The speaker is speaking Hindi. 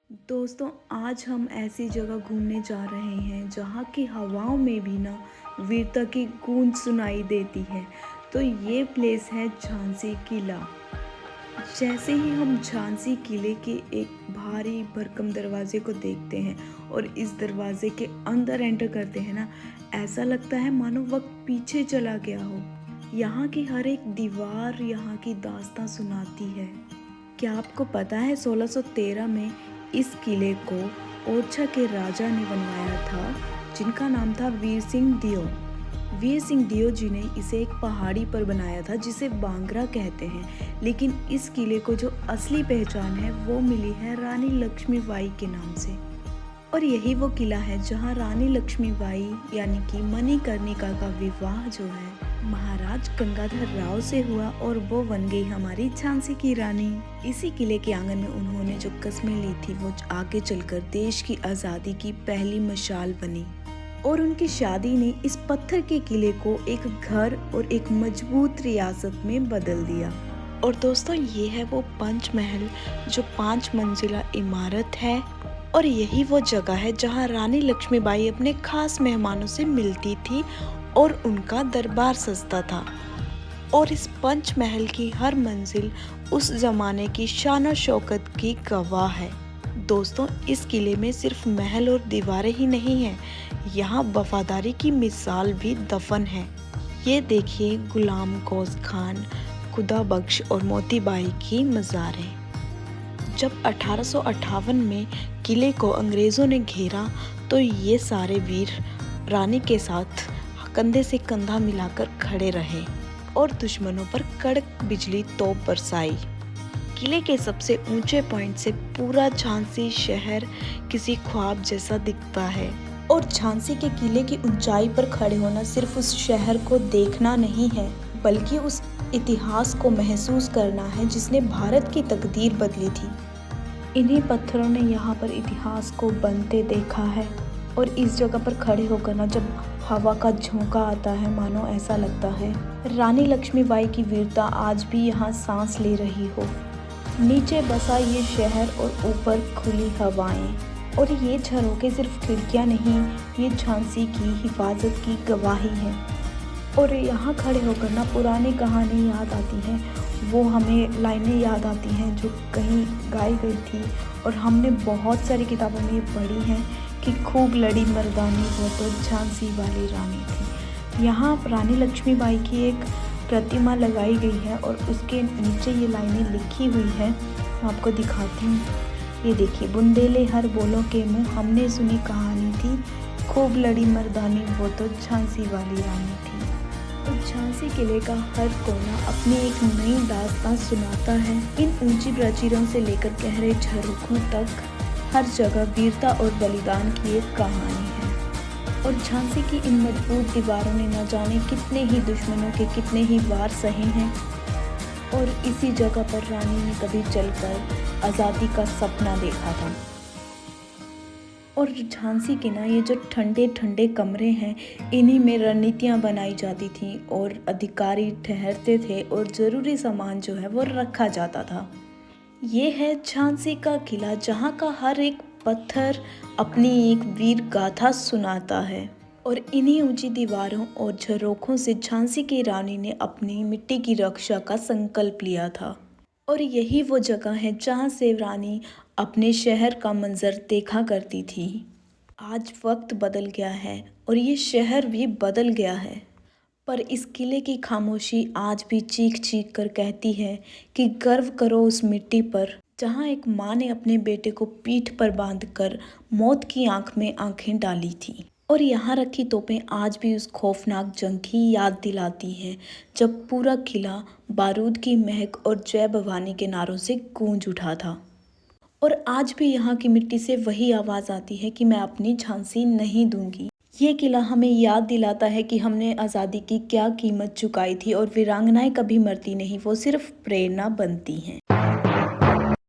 दोस्तों, आज हम ऐसी जगह घूमने जा रहे हैं जहाँ की हवाओं में भी ना वीरता की गूंज सुनाई देती है। तो ये प्लेस है झांसी किला। जैसे ही हम झांसी किले के एक भारी भरकम दरवाजे को देखते हैं और इस दरवाजे के अंदर एंटर करते हैं ना, ऐसा लगता है मानो वक्त पीछे चला गया हो। यहाँ की हर एक दीवार यहाँ की दास्तां सुनाती है। क्या आपको पता है 1613 में इस किले को ओरछा के राजा ने बनवाया था, जिनका नाम था वीर सिंह दियो। वीर सिंह दियो जी ने इसे एक पहाड़ी पर बनाया था जिसे बांगरा कहते हैं। लेकिन इस किले को जो असली पहचान है वो मिली है रानी लक्ष्मीबाई के नाम से। और यही वो किला है जहाँ रानी लक्ष्मीबाई यानी कि मणिकर्णिका का विवाह जो है महाराज गंगाधर राव से हुआ और वो बन गई हमारी झांसी की रानी। इसी किले के आंगन में उन्होंने जो कस्में ली थी वो आगे चलकर देश की आज़ादी की पहली मशाल बनी। और उनकी शादी ने इस पत्थर के किले को एक घर और एक मजबूत रियासत में बदल दिया। और दोस्तों, ये है वो पंचमहल जो 5 मंजिला इमारत है। और यही वो जगह है जहाँ रानी लक्ष्मीबाई अपने खास मेहमानों से मिलती थी और उनका दरबार सजता था। और इस पंचमहल की हर मंजिल उस जमाने की शान और शौकत की गवाह है। दोस्तों, इस किले में सिर्फ महल और दीवारें ही नहीं हैं, यहाँ वफादारी की मिसाल भी दफन है। ये देखिए गुलाम गौस खान, खुदा बख्श और मोतीबाई की मज़ारें। जब 1858 में किले को अंग्रेज़ों ने घेरा तो ये सारे वीर रानी के साथ कंधे से कंधा मिलाकर खड़े रहे और दुश्मनों पर कड़क बिजली तोप बरसाई। किले के सबसे ऊंचे पॉइंट से पूरा झांसी शहर किसी ख्वाब जैसा दिखता है। और झांसी के किले की ऊंचाई पर खड़े होना सिर्फ उस शहर को देखना नहीं है, बल्कि उस इतिहास को महसूस करना है जिसने भारत की तकदीर बदली थी। इन्हीं पत्थरों ने यहाँ पर इतिहास को बनते देखा है। और इस जगह पर खड़े होकर ना जब हवा का झोंका आता है, मानो ऐसा लगता है रानी लक्ष्मीबाई की वीरता आज भी यहाँ सांस ले रही हो। नीचे बसा ये शहर और ऊपर खुली हवाएं। और ये झरोखे सिर्फ खिड़कियाँ नहीं, ये झांसी की हिफाजत की गवाही है। और यहाँ खड़े होकर ना पुरानी कहानी याद आती है, वो हमें लाइनें याद आती हैं जो कहीं गाई गई थी और हमने बहुत सारी किताबों में ये पढ़ी हैं कि खूब लड़ी मर्दानी वो तो झांसी वाली रानी थी। यहाँ रानी लक्ष्मीबाई की एक प्रतिमा लगाई गई है और उसके नीचे ये लाइनें लिखी हुई है। मैं आपको दिखाती हूँ। ये देखिए, बुंदेले हर बोलों के मुँह, हमने सुनी कहानी थी, खूब लड़ी मर्दानी वो तो झांसी वाली रानी थी। तो झांसी किले का हर कोना अपनी एक नई दास्तां सुनाता है। इन ऊंची प्राचीरों से लेकर गहरे झरोखों तक हर जगह वीरता और बलिदान की एक कहानी है। और झांसी की इन मजबूत दीवारों ने न जाने कितने ही दुश्मनों के कितने ही वार सहे हैं। और इसी जगह पर रानी ने कभी चलकर आज़ादी का सपना देखा था। और झांसी के ना ये जो ठंडे ठंडे कमरे हैं, इन्हीं में रणनीतियाँ बनाई जाती थीं और अधिकारी ठहरते थे और ज़रूरी सामान जो है वो रखा जाता था। ये है झांसी का किला, जहाँ का हर एक पत्थर अपनी एक वीर गाथा सुनाता है। और इन्हीं ऊंची दीवारों और झरोखों से झांसी की रानी ने अपनी मिट्टी की रक्षा का संकल्प लिया था। और यही वो जगह है जहाँ से रानी अपने शहर का मंजर देखा करती थी। आज वक्त बदल गया है और ये शहर भी बदल गया है, पर इस किले की खामोशी आज भी चीख चीख कर कहती है कि गर्व करो उस मिट्टी पर जहाँ एक माँ ने अपने बेटे को पीठ पर बांधकर मौत की आंख में आंखें डाली थी। और यहाँ रखी तोपें आज भी उस खौफनाक जंग की याद दिलाती हैं, जब पूरा किला बारूद की महक और जय भवानी के नारों से गूंज उठा था। और आज भी यहाँ की मिट्टी से वही आवाज़ आती है कि मैं अपनी झांसी नहीं दूंगी। ये किला हमें याद दिलाता है कि हमने आज़ादी की क्या कीमत चुकाई थी और वीरांगनाएं कभी मरती नहीं, वो सिर्फ प्रेरणा बनती हैं।